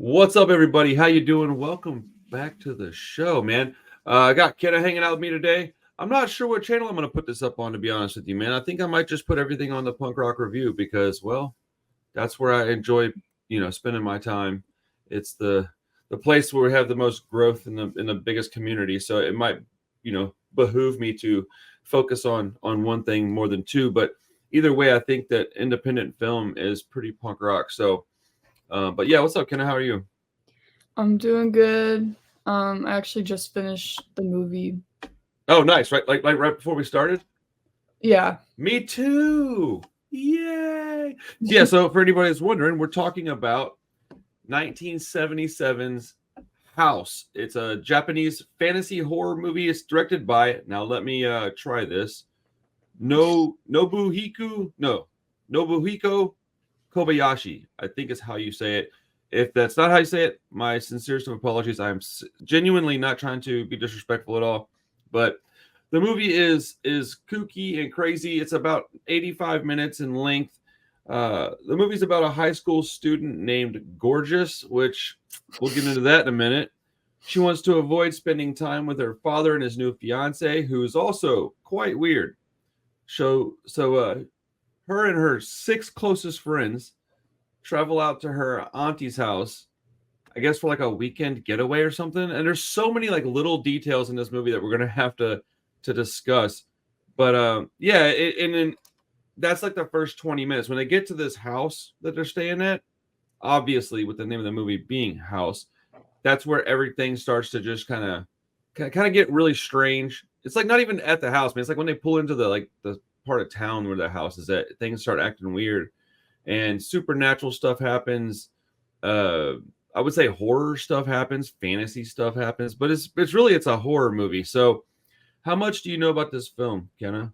What's up, everybody? How you doing? Welcome back to the show, man. I got Kennah hanging out with me today. I'm not sure what channel I'm going to put this up on, to be honest with you, man. I think I might just put everything on the Punk Rock Review because, well, that's where I enjoy, spending my time. It's the place where we have the most growth in the biggest community. So it might, behoove me to focus on one thing more than two. But either way, I think that independent film is pretty punk rock. So. But yeah, what's up, Kennah? How are you? I'm doing good. I actually just finished the movie. Oh, nice. Right, like right before we started. Yeah. Me too. Yay! Yeah. So for anybody that's wondering, we're talking about 1977's House. It's a Japanese fantasy horror movie. It's directed by. Now let me try this. Nobuhiko Kobayashi, I think is how you say it. If that's not how you say it, my sincerest of apologies. I'm genuinely not trying to be disrespectful at all. But the movie is kooky and crazy. It's about 85 minutes in length. The movie's about a high school student named Gorgeous, which we'll get into that in a minute. She wants to avoid spending time with her father and his new fiance, who is also quite weird. So her and her 6 closest friends travel out to her auntie's house, I guess for like a weekend getaway or something. And there's so many like little details in this movie that we're gonna have to discuss. But yeah, and then that's like the first 20 minutes when they get to this house that they're staying at. Obviously, with the name of the movie being House, that's where everything starts to just kind of get really strange. It's like not even at the house, man. It's like when they pull into the part of town where the house is at, things start acting weird and supernatural stuff happens. I would say horror stuff happens, fantasy stuff happens, but it's a horror movie. So how much do you know about this film, Kennah?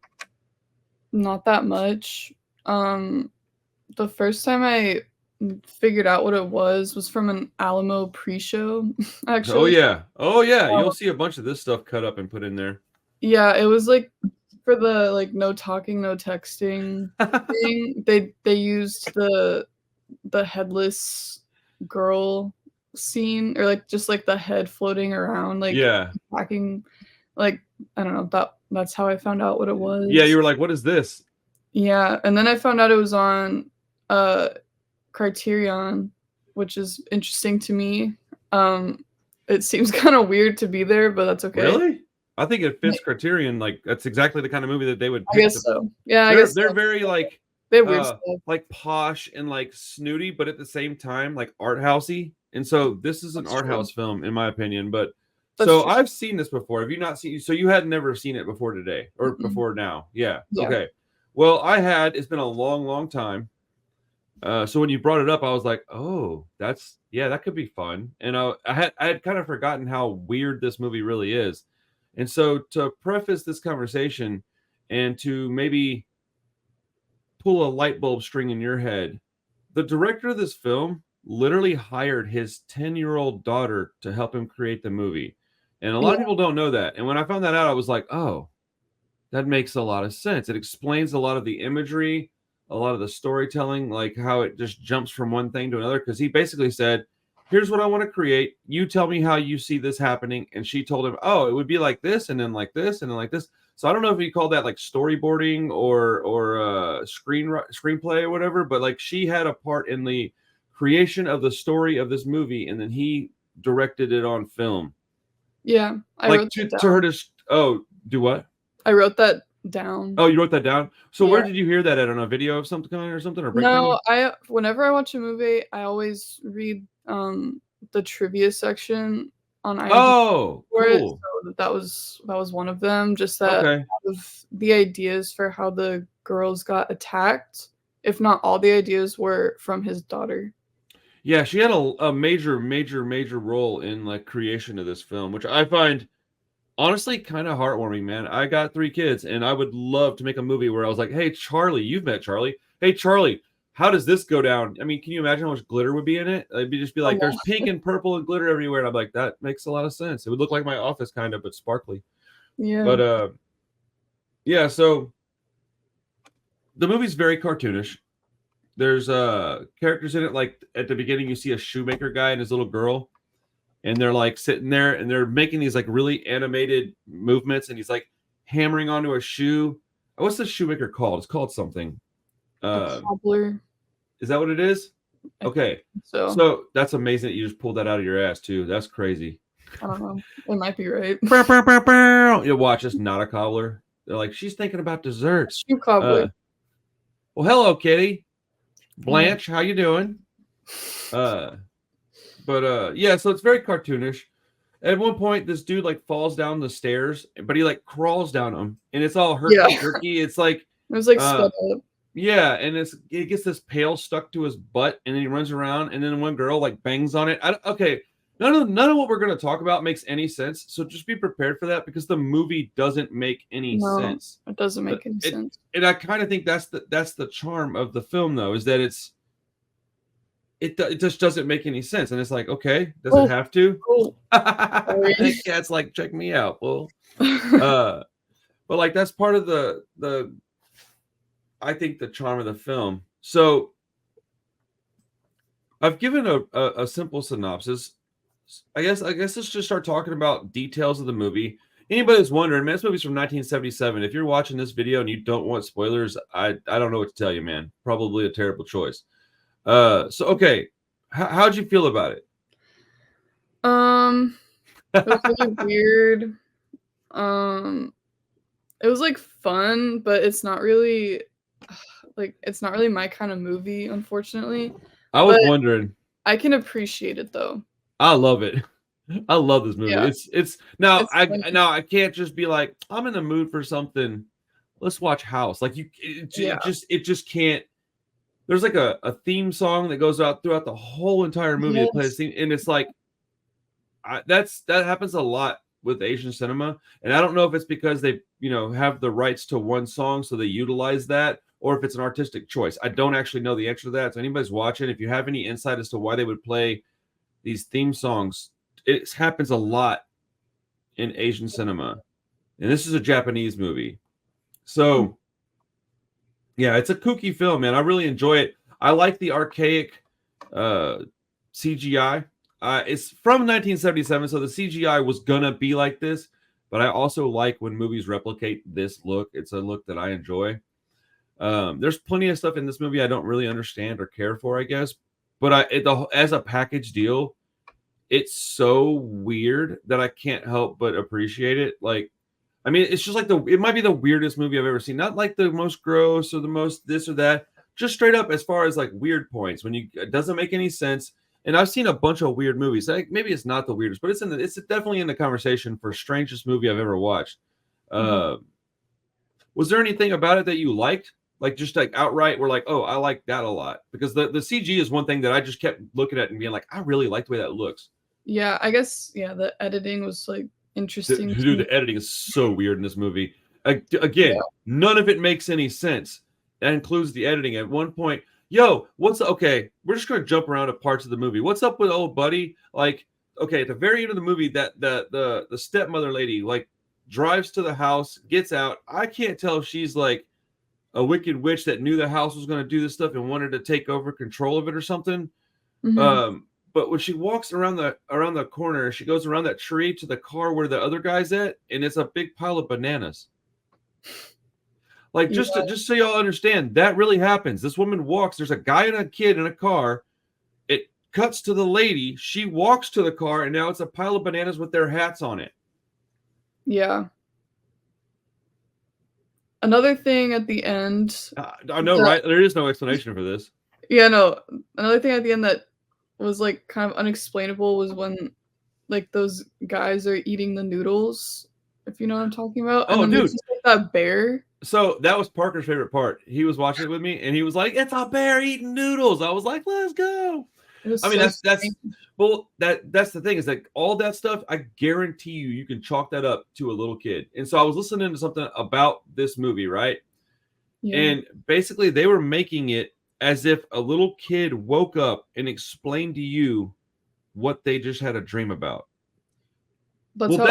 Not that much. The first time I figured out what it was from an Alamo pre-show, actually. Oh yeah, you'll see a bunch of this stuff cut up and put in there. Yeah, it was like for the like no talking, no texting thing. They used the headless girl scene, or like just like the head floating around, like attacking. Like I don't know, that's how I found out what it was. Yeah, you were like, what is this? Yeah, and then I found out it was on Criterion, which is interesting to me. It seems kind of weird to be there, but that's okay. Really? I think it fits Criterion. Like that's exactly the kind of movie that they would pick. I guess so. Yeah, they're very like like posh and like snooty, but at the same time like art housey. And so this is an art house film, in my opinion. But so I've seen this before. Have you not seen? So you had never seen it before today or before now? Yeah. Okay. Well, I had. It's been a long time. So when you brought it up, I was like, oh, that could be fun. And I had kind of forgotten how weird this movie really is. And so to preface this conversation and to maybe pull a light bulb string in your head, the director of this film literally hired his 10-year-old daughter to help him create the movie. And a lot of people don't know that. And when I found that out, I was like, oh, that makes a lot of sense. It explains a lot of the imagery, a lot of the storytelling, like how it just jumps from one thing to another. Because he basically said, here's what I want to create. You tell me how you see this happening. And she told him, oh, it would be like this, and then like this, and then like this. So I don't know if you call that like storyboarding or screenplay or whatever, but like she had a part in the creation of the story of this movie, and then he directed it on film. Yeah, I like to her to do what? I wrote that down. Oh, you wrote that down? So where did you hear that at? On a video of something or something? Or no, whenever I watch a movie, I always read the trivia section on IMDb. Oh, cool. So that was one of them. Just that of the ideas for how the girls got attacked, if not all the ideas, were from his daughter. Yeah, she had a major role in like creation of this film, which I find honestly kind of heartwarming, man. I got 3 kids, and I would love to make a movie where I was like, hey, Charlie, you've met Charlie. Hey, Charlie, how does this go down? I mean, can you imagine how much glitter would be in it? It'd just be like, there's pink and purple and glitter everywhere. And I'm like, that makes a lot of sense. It would look like my office kind of, but sparkly. Yeah. But yeah, so the movie's very cartoonish. there's characters in it, like at the beginning you see a shoemaker guy and his little girl, and they're like sitting there and they're making these like really animated movements, and he's like hammering onto a shoe. What's the shoemaker called? It's called something. A cobbler. Is that what it is? Okay. So that's amazing that you just pulled that out of your ass too. That's crazy. I don't know. It might be right. You watch, it's not a cobbler. They're like, she's thinking about desserts. Shoe cobbler. Well, hello, Kitty. Blanche, how you doing? Yeah, so it's very cartoonish. At one point, this dude like falls down the stairs, but he like crawls down them, and it's all herky-jerky. It's like it was like sped up. Yeah, and it gets this pail stuck to his butt, and then he runs around, and then one girl like bangs on it. Okay, none of what we're going to talk about makes any sense, so just be prepared for that, because the movie doesn't make any sense. It doesn't make any sense. And I kind of think that's the charm of the film, though, is that it just doesn't make any sense, and it's like, okay, does it have to? That cat's like, check me out, well, but like that's part of the I think the charm of the film. So I've given a simple synopsis. I guess let's just start talking about details of the movie. Anybody that's wondering, man, this movie's from 1977. If you're watching this video and you don't want spoilers, I don't know what to tell you, man. Probably a terrible choice. So okay, how'd you feel about it? It was really weird. It was like fun, but it's not really my kind of movie, unfortunately. I was wondering. I can appreciate it though. I love it. I love this movie. Yeah. It's I can't just be like, I'm in the mood for something. Let's watch House. Like it just can't. There's like a theme song that goes out throughout the whole entire movie. Yes. It plays theme, and it's like that happens a lot with Asian cinema, and I don't know if it's because they have the rights to one song, so they utilize that, or if it's an artistic choice. I don't actually know the answer to that. So anybody's watching, if you have any insight as to why they would play these theme songs, it happens a lot in Asian cinema, and this is a Japanese movie. So yeah, it's a kooky film, man. I really enjoy it. I like the archaic CGI. It's from 1977, so the CGI was gonna be like this, but I also like when movies replicate this look. It's a look that I enjoy. There's plenty of stuff in this movie I don't really understand or care for, I guess, but as a package deal, it's so weird that I can't help but appreciate it. Like, I mean, it's just like it might be the weirdest movie I've ever seen. Not like the most gross or the most this or that, just straight up as far as like weird points when it doesn't make any sense. And I've seen a bunch of weird movies. Like, maybe it's not the weirdest, but it's definitely in the conversation for strangest movie I've ever watched. Was there anything about it that you liked? Like, just like outright, we're like, oh, I like that a lot, because the CG is one thing that I just kept looking at and being like, I really like the way that looks. Yeah, I guess. Yeah, the editing was like interesting. Dude, the editing is so weird in this movie. Again, none of it makes any sense. That includes the editing. At one point, okay, we're just gonna jump around to parts of the movie. What's up with old buddy? Like, okay, at the very end of the movie, that the stepmother lady like drives to the house, gets out. I can't tell if she's like a wicked witch that knew the house was going to do this stuff and wanted to take over control of it or something. But when she walks around the corner, she goes around that tree to the car where the other guy's at, and it's a big pile of bananas. Like, just so y'all understand, that really happens. This woman walks. There's a guy and a kid in a car. It cuts to the lady. She walks to the car, and now it's a pile of bananas with their hats on it. Yeah. Another thing at the end. I know, right? There is no explanation for this. Yeah, no. Another thing at the end that was like kind of unexplainable was when like those guys are eating the noodles, if you know what I'm talking about. Oh, dude, just, like, that bear. So that was Parker's favorite part. He was watching it with me, and he was like, "It's a bear eating noodles." I was like, "Let's go." I mean, that's the thing, is that all that stuff, I guarantee you can chalk that up to a little kid. And so I was listening to something about this movie, right? Yeah. And basically they were making it as if a little kid woke up and explained to you what they just had a dream about. That's when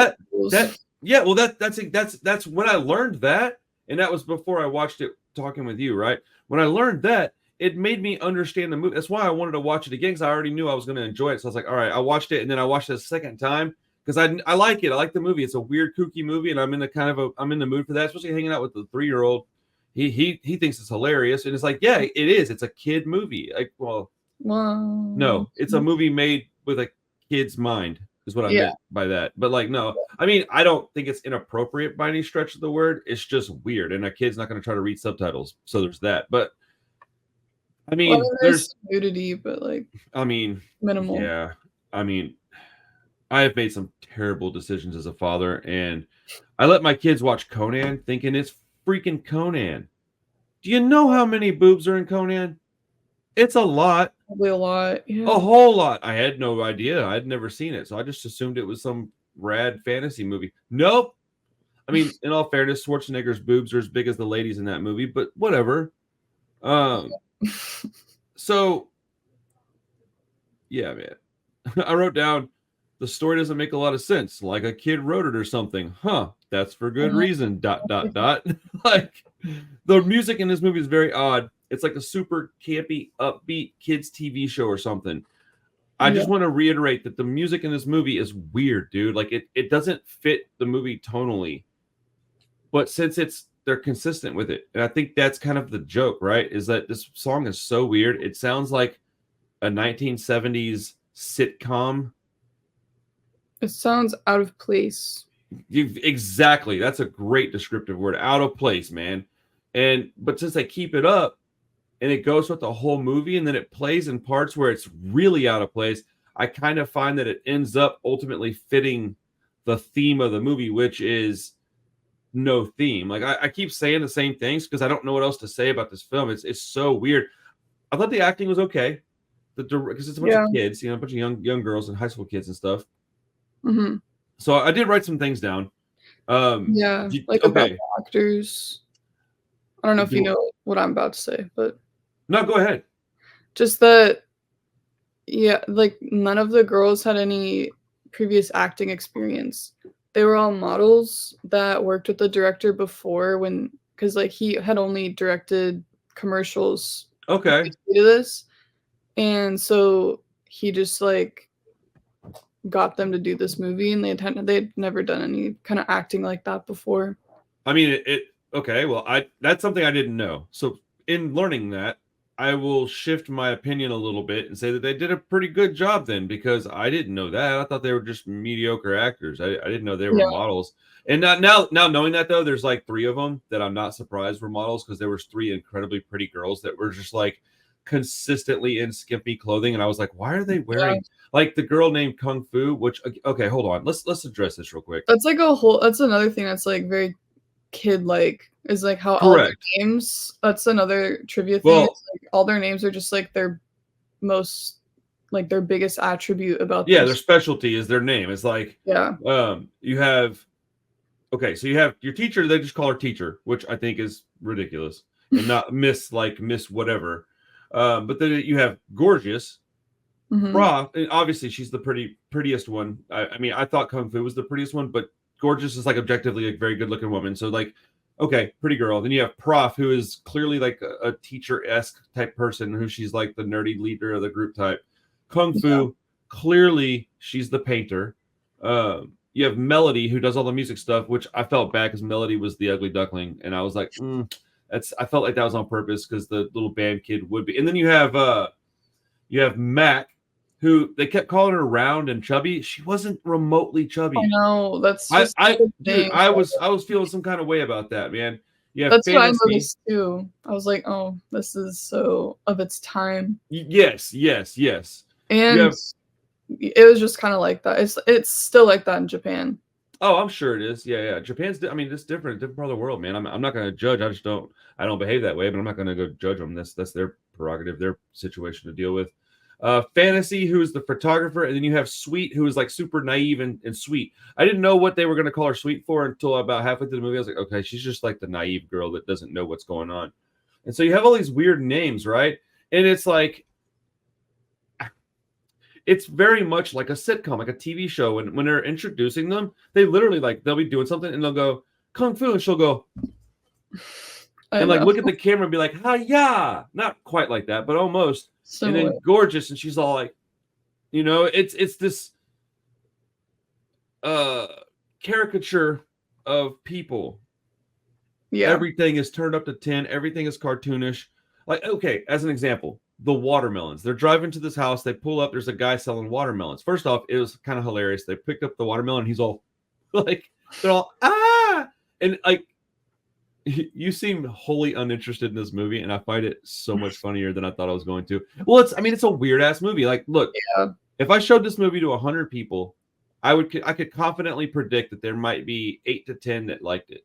I learned that, and that was before I watched it talking with you, right? When I learned that, it made me understand the movie. That's why I wanted to watch it again, because I already knew I was going to enjoy it. So I was like, all right, I watched it, and then I watched it a second time because I like it. I like the movie. It's a weird, kooky movie, and I'm in the mood for that, especially hanging out with the 3-year-old. He thinks it's hilarious, and it's like, yeah, it is. It's a kid movie. Like, well, no, it's a movie made with a kid's mind, is what I meant by that. But like, no, I mean, I don't think it's inappropriate by any stretch of the word. It's just weird, and a kid's not going to try to read subtitles. So there's that. But I mean, there's nudity, but like, I mean, minimal. Yeah, I mean, I have made some terrible decisions as a father, and I let my kids watch Conan, thinking it's freaking Conan. Do you know how many boobs are in Conan? It's a lot. Probably a lot. Yeah. A whole lot. I had no idea. I'd never seen it, so I just assumed it was some rad fantasy movie. Nope. I mean, in all fairness, Schwarzenegger's boobs are as big as the ladies in that movie, but whatever. So, yeah, man. I wrote down, the story doesn't make a lot of sense. Like a kid wrote it or something. Huh. That's for good reason. ... Like, the music in this movie is very odd. It's like a super campy, upbeat kids TV show or something. I just want to reiterate that the music in this movie is weird, dude. Like, it doesn't fit the movie tonally. But since they're consistent with it. And I think that's kind of the joke, right? Is that this song is so weird. It sounds like a 1970s sitcom. It sounds out of place. Exactly. That's a great descriptive word. Out of place, man. But since they keep it up and it goes with the whole movie and then it plays in parts where it's really out of place, I kind of find that it ends up ultimately fitting the theme of the movie, which is no theme. Like, I keep saying the same things because I don't know what else to say about this film. It's so weird. I thought the acting was okay. Because it's a bunch of kids, a bunch of young girls and high school kids and stuff. Mm-hmm. So I did write some things down. About the actors. I don't know if you know what I'm about to say, but no, go ahead. Just that, like none of the girls had any previous acting experience. They were all models that worked with the director before, because like he had only directed commercials. Okay. To this, and so he just like got them to do this movie, and they'd never done any kind of acting like that before. I mean, okay. Well, that's something I didn't know. So in learning that, I will shift my opinion a little bit and say that they did a pretty good job then, because I didn't know that. I thought they were just mediocre actors. I didn't know they were models. And now knowing that, though, there's like 3 of them that I'm not surprised were models, because there was 3 incredibly pretty girls that were just like consistently in skimpy clothing, and I was like, why are they wearing like the girl named Kung Fu? Which, okay, hold on, let's address this real quick. That's like that's another thing that's like very kid like, is like how all their names, that's another trivia thing. Well, like all their names are just like their most, like their biggest attribute about their specialty is their name. It's like you have so you have your teacher, they just call her teacher, which I think is ridiculous, and not miss whatever. But then you have gorgeous, Prof, and obviously she's the prettiest one. I mean, I thought Kung Fu was the prettiest one, but gorgeous is like objectively a very good looking woman. So like, okay, pretty girl. Then you have Prof, who is clearly like a teacher-esque type person, who she's like the nerdy leader of the group type. Kung Fu, clearly she's the painter. You have Melody, who does all the music stuff, which I felt bad because Melody was the ugly duckling, and I was like, I felt like that was on purpose because the little band kid would be. And then you have Mac, who they kept calling her round and chubby. She wasn't remotely chubby. I know, that's just I was feeling some kind of way about that, man. Yeah, that's what I noticed too. I was like, oh, this is so of its time. Yes. And it was just kind of like that. It's still like that in Japan. Oh, I'm sure it is. Yeah. Japan's, I mean, it's different part of the world, man. I'm not going to judge. I don't behave that way, but I'm not going to go judge them. That's their prerogative, their situation to deal with. Fantasy, who is the photographer, and then you have Sweet, who is like super naive and sweet. I didn't know what they were going to call her Sweet for until about halfway through the movie. I was like, okay, she's just like the naive girl that doesn't know what's going on. And so you have all these weird names, right? And it's like, it's very much like a sitcom, like a TV show. And when they're introducing them, they literally they'll be doing something and they'll go Kung Fu, and she'll go and like know. look at the camera and be like, "Hi-ya!" Not quite like that, but almost. And Similar. then gorgeous, and she's all like, it's this uh caricature of people. Yeah. Everything is turned up to 10, everything is cartoonish. Like, okay, as an example, the watermelons. They're driving to this house, they pull up, there's a guy selling watermelons. First off, it was kind of hilarious. They picked up the watermelon, he's all like, they're all and like, you seem wholly uninterested in this movie, and I find it so much funnier than I thought I was going to. Well, it's a weird ass movie. Like, look, Yeah. if I showed this movie to 100 people, I could confidently predict that there might be 8 to 10 that liked it.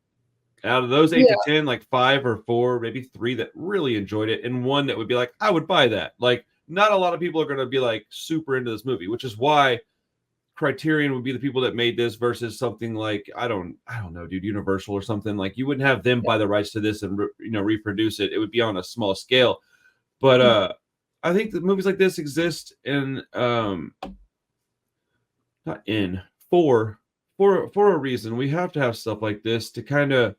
Out of those 8 Yeah. to 10, like 5 or 4, maybe 3 that really enjoyed it, and 1 that would be like, I would buy that. Like, not a lot of people are going to be like super into this movie, which is why Criterion would be the people that made this versus something like I don't know, dude, Universal or something. Like, you wouldn't have them buy the rights to this and reproduce it. It would be on a small scale. But I think that movies like this exist in not in for a reason. We have to have stuff like this to kind of.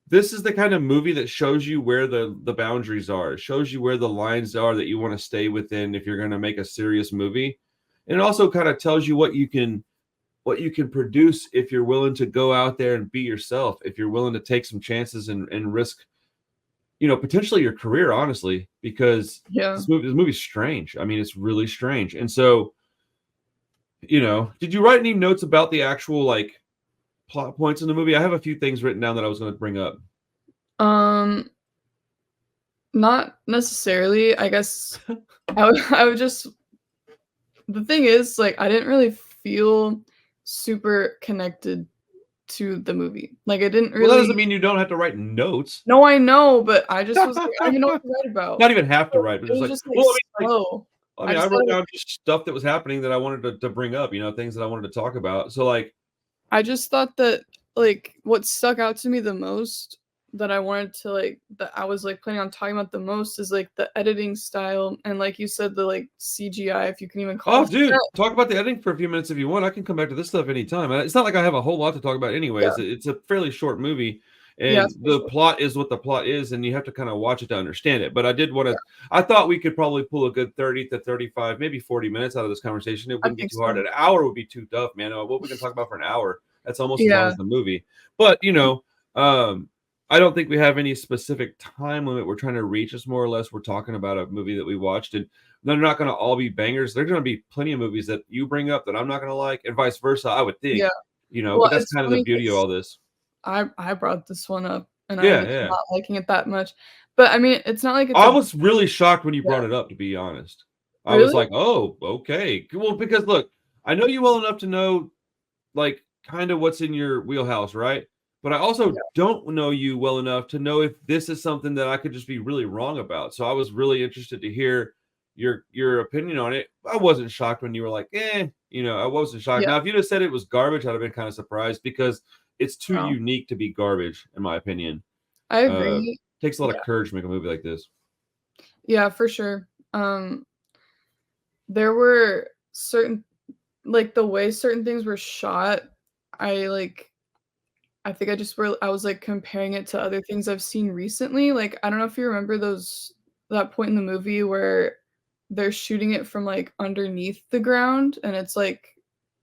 This is the kind of movie that shows you where the boundaries are. It shows you where the lines are that you want to stay within if you're going to make a serious movie. And it also kind of tells you what you can produce if you're willing to go out there and be yourself, if you're willing to take some chances and risk, potentially your career, honestly, because this movie's strange. I mean, it's really strange. And so, did you write any notes about the actual like plot points in the movie? I have a few things written down that I was going to bring up. Not necessarily. I guess I would just. The thing is, like, I didn't really feel super connected to the movie. Like, I didn't really. Well, that doesn't mean you don't have to write notes. No, I know, but I just was like, I don't even know what to write about. Not even have to write, but It was just just like slow. I just wrote down just stuff that was happening that I wanted to bring up, things that I wanted to talk about. So, like, I just thought that, like, what stuck out to me the most that I wanted to, like, that I was, like, planning on talking about the most is, like, the editing style and, like you said, the, like, CGI, if you can even call it dude, that. talk about the editing for a few minutes if you want. I can come back to this stuff anytime. It's not like I have a whole lot to talk about anyways. Yeah. It's a fairly short movie, Yeah, and the plot is what the plot is, and you have to kind of watch it to understand it. But I did want to. I thought we could probably pull a good 30 to 35, maybe 40 minutes out of this conversation. It wouldn't be too hard. An hour would be too tough, man. What we can talk about for an hour, that's almost as long as the movie. But I don't think we have any specific time limit we're trying to reach. It's more or less we're talking about a movie that we watched, and they're not going to all be bangers. There's going to be plenty of movies that you bring up that I'm not going to like, and vice versa, I would think. Well, but that's kind of the beauty of all this. I brought this one up, and I ended up not liking it that much. But I mean, it's not like it's. I was really shocked when you brought it up, to be honest. I was like, oh, okay. Well, because look, I know you well enough to know, like, kind of what's in your wheelhouse, right? But I also don't know you well enough to know if this is something that I could just be really wrong about. So I was really interested to hear your opinion on it. I wasn't shocked when you were like, I wasn't shocked. Now, if you'd have said it was garbage, I'd have been kind of surprised because it's too unique to be garbage, in my opinion. I agree. It takes a lot of courage to make a movie like this. Yeah, for sure. There were certain, like, the way certain things were shot, I think I was like comparing it to other things I've seen recently. Like, I don't know if you remember that point in the movie where they're shooting it from like underneath the ground, and it's like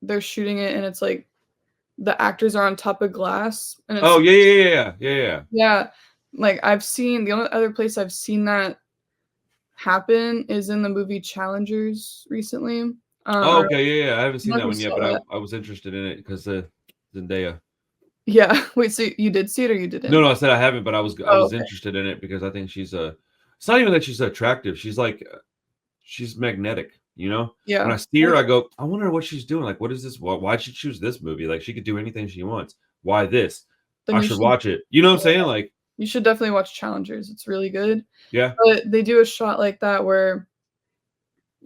they're shooting it and it's like the actors are on top of glass. And it's, yeah. Like, I've seen the only other place I've seen that happen is in the movie Challengers recently. Okay, I haven't seen that one yet, but I was interested in it because Zendaya. Yeah. Wait, so you did see it or you didn't? No, I said I haven't, but I was interested in it because I think she's it's not even that she's attractive. She's like, she's magnetic, Yeah. When I see her, I go, I wonder what she's doing. Like, what is this? Why'd she choose this movie? Like, she could do anything she wants. Why this? Then I should watch it. You know what I'm saying? Like, you should definitely watch Challengers. It's really good. Yeah. But they do a shot like that where,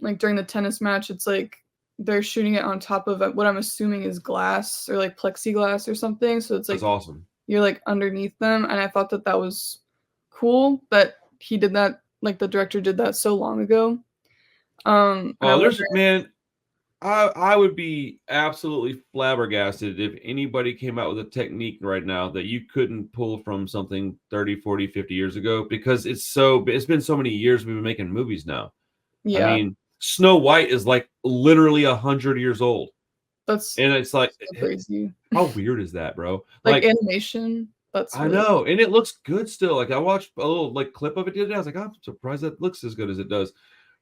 like, during the tennis match, it's like they're shooting it on top of what I'm assuming is glass or like plexiglass or something. So it's like, that's awesome. You're like underneath them. And I thought that was cool that he did that. Like, the director did that so long ago. Man, I would be absolutely flabbergasted if anybody came out with a technique right now that you couldn't pull from something 30, 40, 50 years ago, because it's been so many years we've been making movies now. I Yeah, mean, Snow White is like literally 100 years old. that's And it's like, so crazy. how weird is that, bro? Like Like, animation, that's I really know, and it looks good still. Like, I watched a little like clip of it the other day. I was like, I'm surprised that looks as good as it does.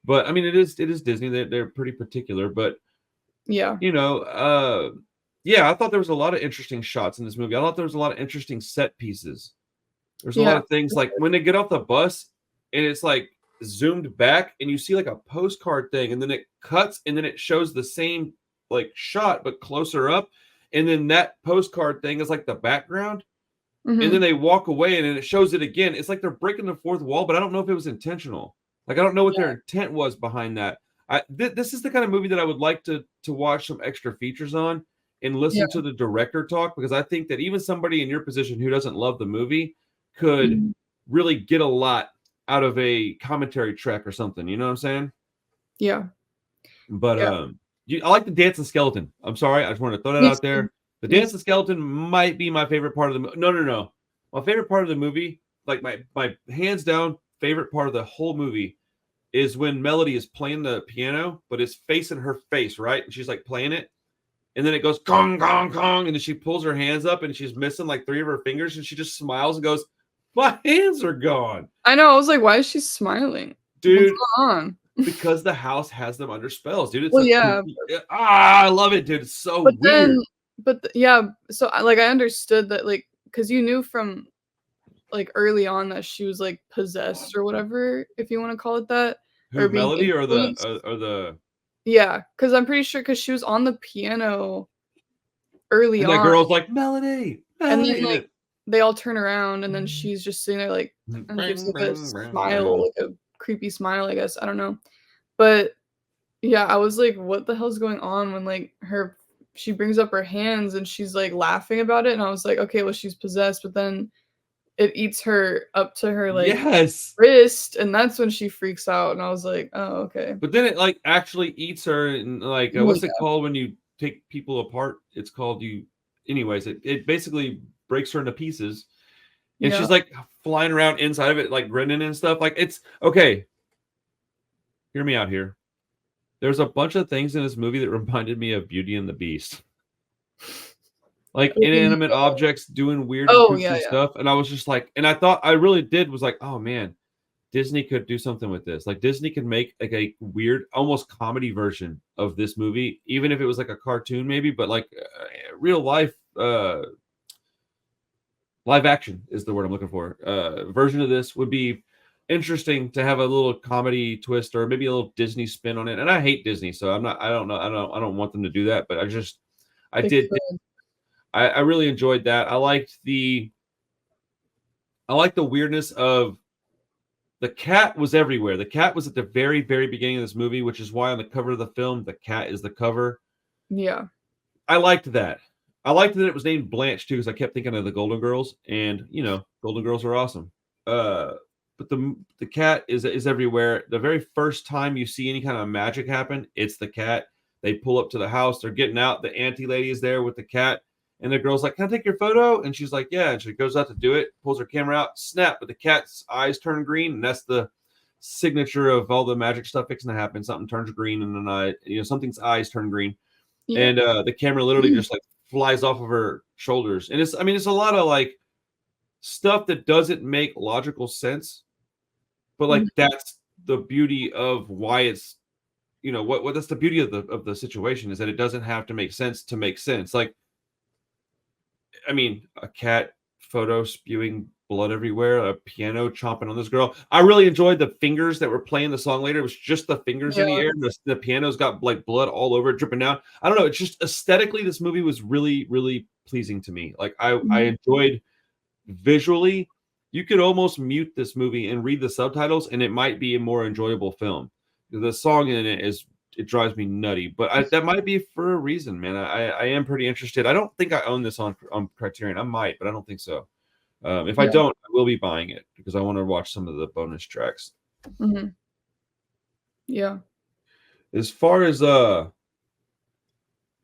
But I mean, it is Disney. They're pretty particular, but yeah, you know, yeah, I thought there was a lot of interesting shots in this movie. I thought there was a lot of interesting set pieces. There's a lot yeah, of things like when they get off the bus and it's like zoomed back and you see like a postcard thing, and then it cuts and then it shows the same like shot but closer up, and then that postcard thing is like the background, and then hmm they walk away and then it shows it again. It's like they're breaking the fourth wall, but I don't know if it was intentional. Like, I don't know what their yeah, intent was behind that. This is the kind of movie that I would like to watch some extra features on and yeah, listen to the director talk, because I think that even somebody in your position who doesn't love the movie could mhm, really get a lot out of a commentary track or something. You know what I'm saying? yeah, But yeah. I like the dancing skeleton. I'm sorry, I just want to throw that Me out too. there. The Me dancing skeleton might be my favorite part of the movie. No, no, no. My favorite part of the movie, like my hands down favorite part of the whole movie, is when Melody is playing the piano, but it's facing her face, right? And she's like playing it, and then it goes gong gong gong, and then she pulls her hands up and she's missing like three of her fingers, and she just smiles and goes, "My hands are gone, I know. I was like, why is she smiling? What's dude." going on? Because the house has them under spells, dude. It's Well, a yeah, kooky. I love it, dude. It's so but then, weird. yeah. So like, I understood that, like, because you knew from like early on that she was like possessed or whatever, if you want to call it that, or Who, being Melody or the influenced. or the Yeah, because I'm pretty sure because she was on the piano early and that on, girl's like Melody, and then Melody, and like it they all turn around, and then she's just sitting there like and gives bang, like a bang, bang, smile, bang. like a creepy smile, I guess. I don't know, but yeah, I was like, what the hell's going on when like she brings up her hands and she's like laughing about it, and I was like, okay, well she's possessed, but then it eats her up to her like Yes, wrist, and that's when she freaks out, and I was like, oh, okay. but then it like actually eats her, and like Well, what's it yeah, called when you take people apart? It's called you. Anyways, it basically breaks her into pieces, and yeah. she's like flying around inside of it, like grinning and stuff. Like, it's okay. Hear me out here. There's a bunch of things in this movie that reminded me of Beauty and the Beast, like What do you mean inanimate by that? objects doing weird and Oh, yeah, kooky yeah. stuff. And I was just like, and I thought I really did was like, oh man, Disney could do something with this. Like, Disney could make like a weird, almost comedy version of this movie, even if it was like a cartoon, maybe, but like real life, live action is the word I'm looking for. Version of this would be interesting to have a little comedy twist or maybe a little Disney spin on it. And I hate Disney, so I'm not. I don't know. I don't want them to do that. But I They did. could. I really enjoyed that. I liked the weirdness of the cat was everywhere. The cat was at the very, very beginning of this movie, which is why on the cover of the film, the cat is the cover. Yeah. I liked that. I liked that it was named Blanche too, because I kept thinking of the Golden Girls, and Golden Girls are awesome. Uh, but the cat is everywhere. The very first time you see any kind of magic happen, it's the cat. They pull up to the house. They're getting out. The auntie lady is there with the cat, and the girl's like, "Can I take your photo?" And she's like, "Yeah." And she goes out to do it, pulls her camera out, snap, but the cat's eyes turn green, and that's the signature of all the magic stuff fixing to happen. Something turns green, and then something's eyes turn green, Yeah. and the camera literally just like flies off of her shoulders. And it's a lot of like stuff that doesn't make logical sense, but like Mhm. that's the beauty of why it's what that's the beauty of the situation, is that it doesn't have to make sense to make sense. Like, I mean, a cat photo spewing blood everywhere, a piano chomping on this girl. I really enjoyed the fingers that were playing the song later. It was just the fingers in the Yeah. air. The piano's got like blood all over it, dripping down. I don't know. It's just aesthetically, this movie was really, really pleasing to me. Like, I Mhm. enjoyed visually. You could almost mute this movie and read the subtitles, and it might be a more enjoyable film. The song in it drives me nutty, but that might be for a reason, man. I am pretty interested. I don't think I own this on Criterion. I might, but I don't think so. If I Yeah. don't, I will be buying it because I want to watch some of the bonus tracks. Mhm. Yeah. As far as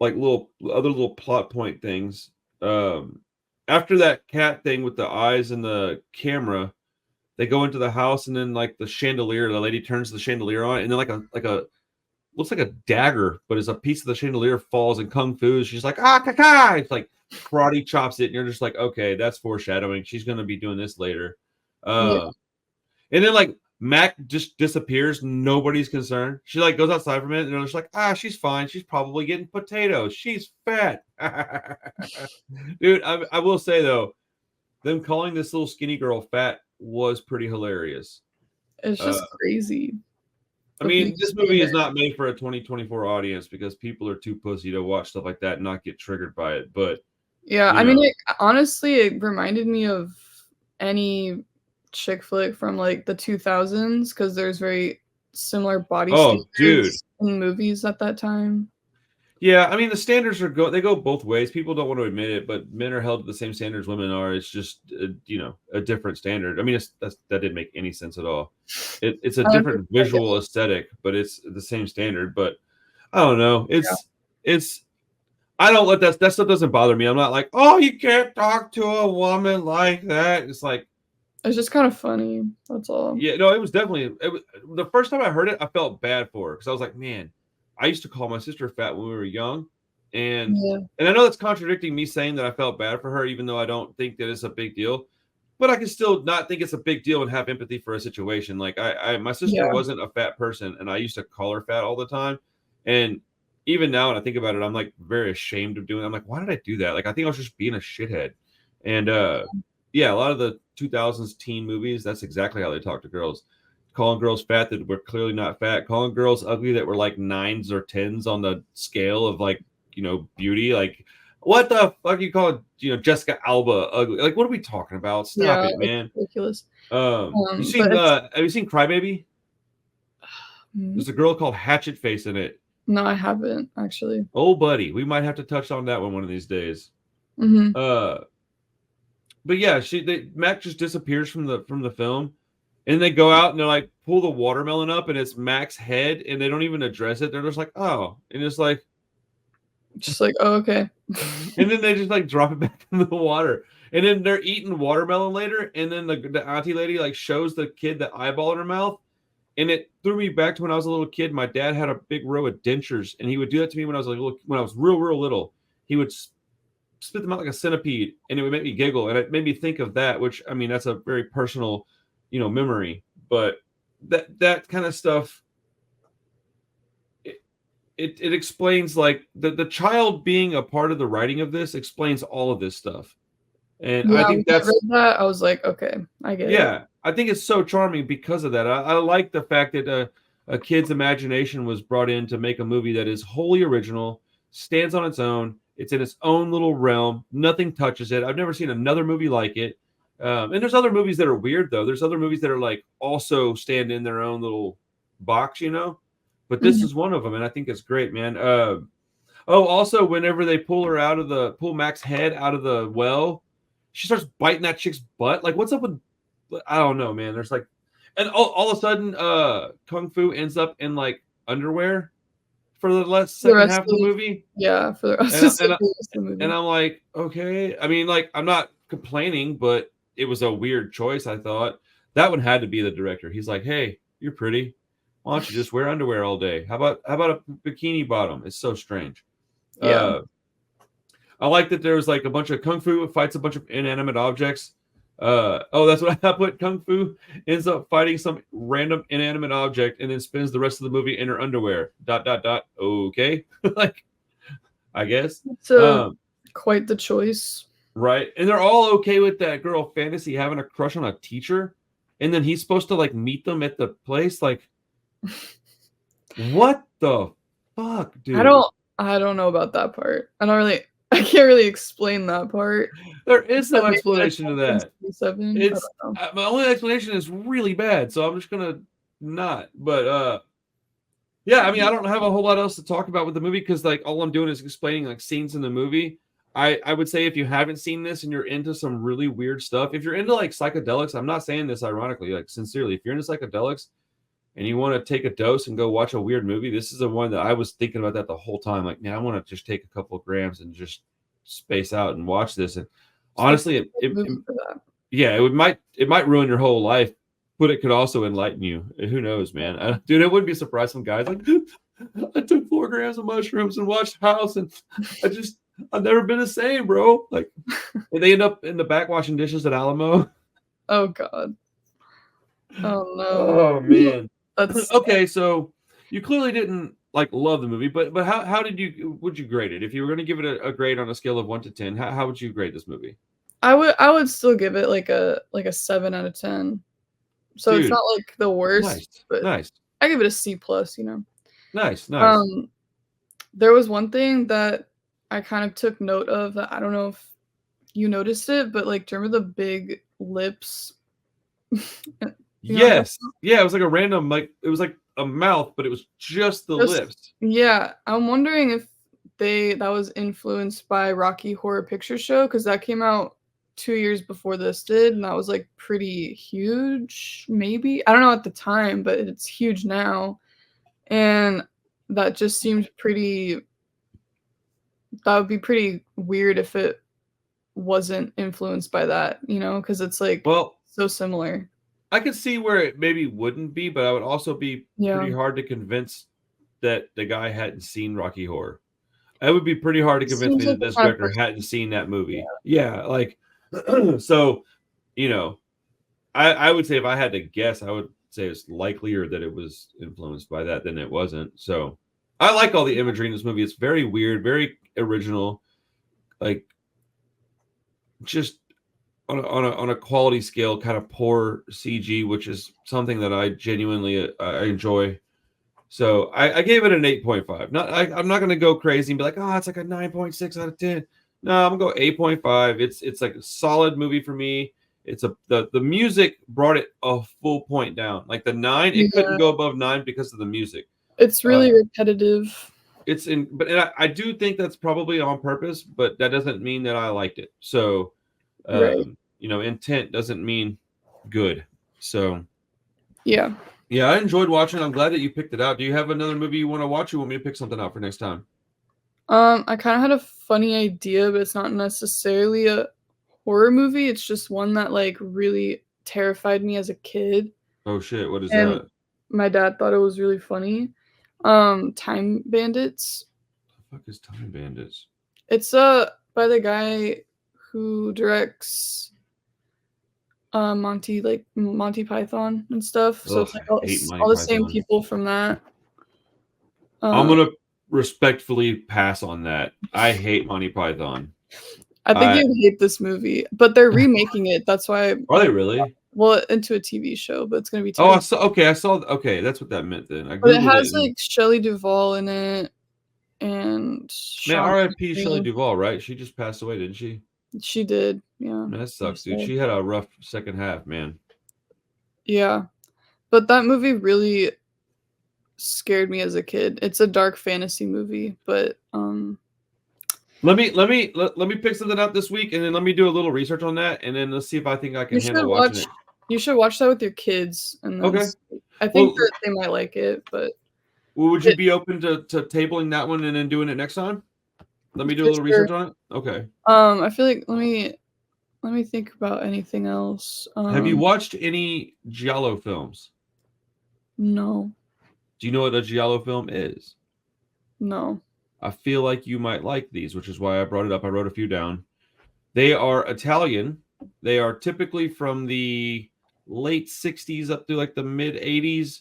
like little other little plot point things. After that cat thing with the eyes and the camera, they go into the house, and then like the chandelier, the lady turns the chandelier on, and then like a looks like a dagger, but it's a piece of the chandelier falls in kung fu. She's like, ah, kaka! It's like karate chops it, and you're just like, okay, that's foreshadowing. She's gonna be doing this later. Yeah. And then like Mac just disappears. Nobody's concerned. She like goes outside for a minute, and they're just like, ah, she's fine. She's probably getting potatoes. She's fat. Dude, I will say though, them calling this little skinny girl fat was pretty hilarious. It's just crazy. I mean, this movie is not made for a 2024 audience because people are too pussy to watch stuff like that and not get triggered by it. But yeah, I mean, honestly, it reminded me of any chick flick from like the 2000s because there's very similar body standards in movies at that time. Yeah, I mean the standards they go both ways. People don't want to admit it, but men are held to the same standards women are. It's just a different standard. I mean, that didn't make any sense at all. It's a different visual aesthetic, but it's the same standard. But I don't know. It's I don't let that stuff doesn't bother me. I'm not like, oh, you can't talk to a woman like that. It's like it's just kind of funny. That's all. Yeah, no, it was definitely the first time I heard it, I felt bad for her because I was like, man, I used to call my sister fat when we were young. And I know that's contradicting me saying that I felt bad for her, even though I don't think that it's a big deal. But I can still not think it's a big deal and have empathy for a situation. Like my sister wasn't a fat person, and I used to call her fat all the time. And even now, when I think about it, I'm like very ashamed of doing it. I'm like, why did I do that? Like, I think I was just being a shithead. And yeah, a lot of the 2000s teen movies, that's exactly how they talk to girls. Calling girls fat that were clearly not fat, calling girls ugly that were like 9s or 10s on the scale of like, beauty. Like, what the fuck you call Jessica Alba ugly? Like, what are we talking about? Stop it, man. Ridiculous. Have you seen Crybaby? There's a girl called Hatchet Face in it. No, I haven't actually. Oh, buddy, we might have to touch on that one of these days. But yeah, Mac just disappears from the film, and they go out and they're like pull the watermelon up, and it's Mac's head, and they don't even address it. They're just like, oh, and it's like, oh, okay. And then they just like drop it back in the water, and then they're eating watermelon later, and then the auntie lady like shows the kid the eyeball in her mouth, and it threw me back to when I was a little kid. My dad had a big row of dentures, and he would do that to me when I was real little. He would spit them out like a centipede, and it would make me giggle, and it made me think of that, which I mean that's a very personal memory, but that kind of stuff it explains like the child being a part of the writing of this explains all of this stuff. And I think that's that I was like, okay, I get it. I think it's so charming because of that. I like the fact that a kid's imagination was brought in to make a movie that is wholly original, stands on its own. It's in its own little realm. Nothing touches it. I've never seen another movie like it. And there's other movies that are weird, though. There's other movies that are like also stand in their own little box, But this is one of them, and I think it's great, man. Also, whenever they pull Mac's head out of the well, she starts biting that chick's butt. Like, what's up with? I don't know, man. There's like, and all of a sudden, Kung Fu ends up in like underwear for the second half of the movie. Yeah, for the rest of the movie. And I'm like, okay. I mean, like, I'm not complaining, but it was a weird choice. I thought that one had to be the director. He's like, hey, you're pretty. Why don't you just wear underwear all day? How about a bikini bottom? It's so strange. Yeah. I like that there was like a bunch of Kung Fu fights a bunch of inanimate objects. That's what I put. Kung Fu ends up fighting some random inanimate object and then spends the rest of the movie in her underwear. ... Okay. Like, I guess. So quite the choice. Right. And they're all okay with that girl fantasy having a crush on a teacher. And then he's supposed to like meet them at the place. Like, what the fuck, dude? I don't know about that part. I can't really explain that part. There is no explanation to that. My only explanation is really bad, so I'm just gonna not. But yeah, I mean, I don't have a whole lot else to talk about with the movie because like all I'm doing is explaining like scenes in the movie. I would say if you haven't seen this and you're into some really weird stuff, if you're into like psychedelics, I'm not saying this ironically, like sincerely, if you're into psychedelics, and you want to take a dose and go watch a weird movie, this is the one that I was thinking about that the whole time. Like, man, I want to just take a couple of grams and just space out and watch this. And honestly, yeah, it might ruin your whole life, but it could also enlighten you. Who knows, man? Dude, it wouldn't be surprised some guys like, I took 4 grams of mushrooms and watched House, and I've never been the same, bro. Like, and they end up in the back washing dishes at Alamo. Oh God. Oh no. Oh man. That's okay. So you clearly didn't like love the movie, but how would you grade it if you were going to give it a grade on a scale of 1 to 10? How would you grade this movie? I would still give it like a 7 out of 10. So Dude, it's not like the worst, nice, but nice. I give it a C plus. You know. Nice. There was one thing that I kind of took note of that I don't know if you noticed it, but like, do you remember the big lips? Yes. Yeah, it was like a random, like, it was like a mouth, but it was just the lips. Yeah, I'm wondering if that was influenced by Rocky Horror Picture Show, because that came out 2 years before this did, and that was like pretty huge, maybe. I don't know at the time, but it's huge now. And that just seemed that would be pretty weird if it wasn't influenced by that, you know, because it's like, well, so similar. I could see where it maybe wouldn't be, but I would also be pretty hard to convince that the guy hadn't seen Rocky Horror. It would be pretty hard to convince me that this director hadn't seen that movie. Yeah, like, so, you know, I would say if I had to guess, I would say it's likelier that it was influenced by that than it wasn't. So I like all the imagery in this movie. It's very weird, very original, like, just on a quality scale, kind of poor CG, which is something that I genuinely I enjoy. So I gave it an 8.5. I'm not going to go crazy and be like, oh, it's like a 9.6 out of 10. No, I'm going to go 8.5. It's like a solid movie for me. It's the music brought it a full point down. Like the 9, it couldn't go above 9 because of the music. It's really repetitive. But I do think that's probably on purpose, but that doesn't mean that I liked it. So, you know, intent doesn't mean good. So, yeah, I enjoyed watching it. I'm glad that you picked it out. Do you have another movie you want to watch? Or you want me to pick something out for next time? I kind of had a funny idea, but it's not necessarily a horror movie. It's just one that like really terrified me as a kid. Oh shit! What is that? My dad thought it was really funny. Time Bandits. What the fuck is Time Bandits? It's by the guy who directs Monty Python and stuff. So it's like all the same people from that. I'm gonna respectfully pass on that. I hate Monty Python. I think you hate this movie, but they're remaking it. That's why. Are they really? Well, into a TV show, but it's gonna be. I saw. Okay, that's what that meant then. But it has like Shelley Duvall in it, and man, R.I.P. Shelley Duvall, right? She just passed away, didn't she? She did. Yeah. That sucks, dude. She had a rough second half, man. Yeah, but that movie really scared me as a kid. It's a dark fantasy movie, but let me pick something up this week, and then let me do a little research on that, and then let's see if I think I can handle watching it. You should watch that with your kids, and then I think that they might like it. But would you be open to tabling that one and then doing it next time? Let me do a little research on it. Okay. I feel like let me think about anything else. Have you watched any giallo films? No. Do you know what a giallo film is? No. I feel like you might like these, which is why I brought it up. I wrote a few down. They are Italian. They are typically from the late 60s up to like the mid 80s.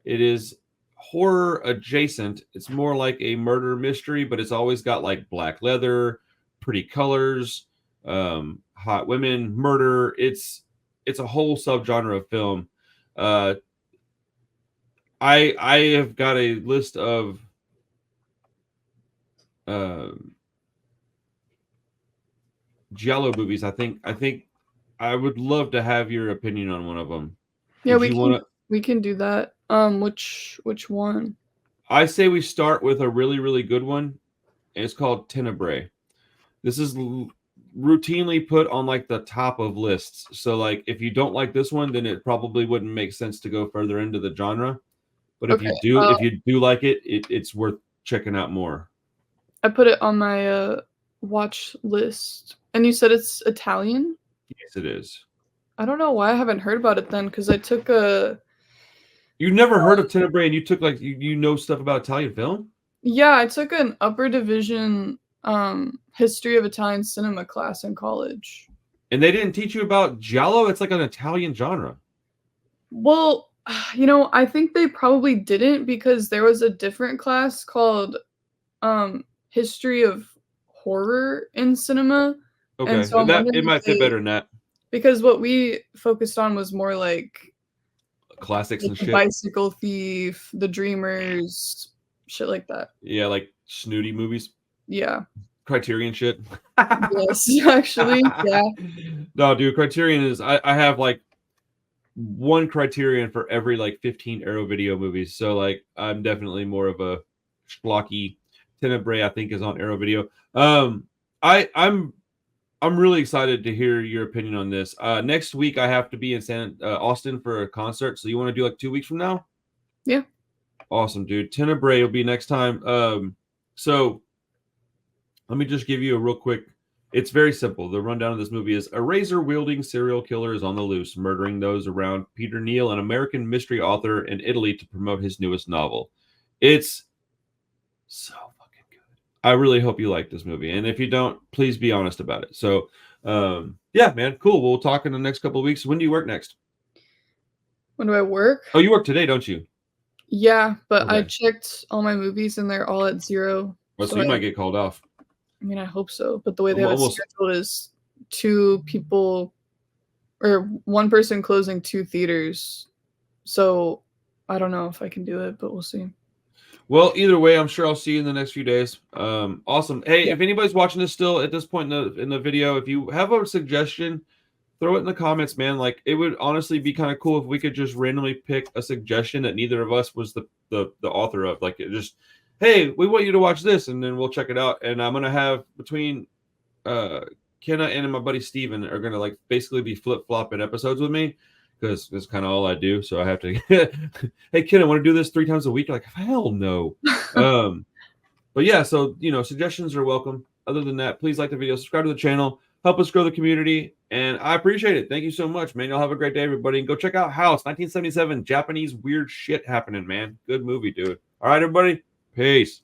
It is horror adjacent. It's more like a murder mystery, but it's always got like black leather, pretty colors, hot women, murder. It's a whole subgenre of film. I have got a list of giallo movies. I think I would love to have your opinion on one of them. Yeah, we can do that. Which one? I say we start with a really, really good one. And it's called Tenebrae. This is routinely put on like the top of lists. So like if you don't like this one, then it probably wouldn't make sense to go further into the genre. But Okay. if you do like it, it's worth checking out more. I put it on my watch list. And you said it's Italian? Yes, it is. I don't know why I haven't heard about it then, because I took a You've never heard of Tenebrae, and you took like you know stuff about Italian film? yeah, I took an upper division history of Italian cinema class in college. And they didn't teach you about giallo? It's like an Italian genre. Well, I think they probably didn't because there was a different class called history of horror in cinema. And Okay, so I'm that wondering it if might fit they, better than that. because what we focused on was more like Classics and the shit. Bicycle Thief, The Dreamers, shit like that. Yeah, like snooty movies, Yeah. Criterion shit. Yes, actually, yeah. No, dude, Criterion is I have like one Criterion for every like 15 Arrow Video movies. So like I'm definitely more of a schlocky. Tenebrae, I think, is on Arrow Video. I'm really excited to hear your opinion on this. Next week I have to be in Austin for a concert. So you want to do like 2 weeks from now? Yeah. Awesome, dude. Tenebrae will be next time. So let me just give you a real quick. It's very simple. The rundown of this movie is a razor-wielding serial killer is on the loose, murdering those around Peter Neal, an American mystery author in Italy, to promote his newest novel. It's so fucking good. I really hope you like this movie. And if you don't, please be honest about it. So, yeah, man, cool. We'll talk in the next couple of weeks. When do you work next? When do I work? Oh, you work today, don't you? Yeah, but I Okay. checked all my movies and they're all at 0. Well, so you might get called off. I mean, I hope so. But the way they have it Almost. scheduled is 2 people or 1 person closing 2 theaters. So I don't know if I can do it, but we'll see. Well, either way, I'm sure I'll see you in the next few days. Awesome. Hey, Yeah. if anybody's watching this still at this point in the video, if you have a suggestion, throw it in the comments, man. Like, it would honestly be kind of cool if we could just randomly pick a suggestion that neither of us was the author of. Like, it just, hey, we want you to watch this, and then we'll check it out. And I'm gonna have between Kennah and my buddy Steven are gonna like basically be flip-flopping episodes with me, because that's kind of all I do. So I have to, hey, Kennah, want to do this 3 times a week? Like, hell no. But yeah, so, suggestions are welcome. Other than that, please like the video, subscribe to the channel, help us grow the community, and I appreciate it. Thank you so much, man. Y'all have a great day, everybody. And go check out House, 1977, Japanese weird shit happening, man. Good movie, dude. All right, everybody. Peace.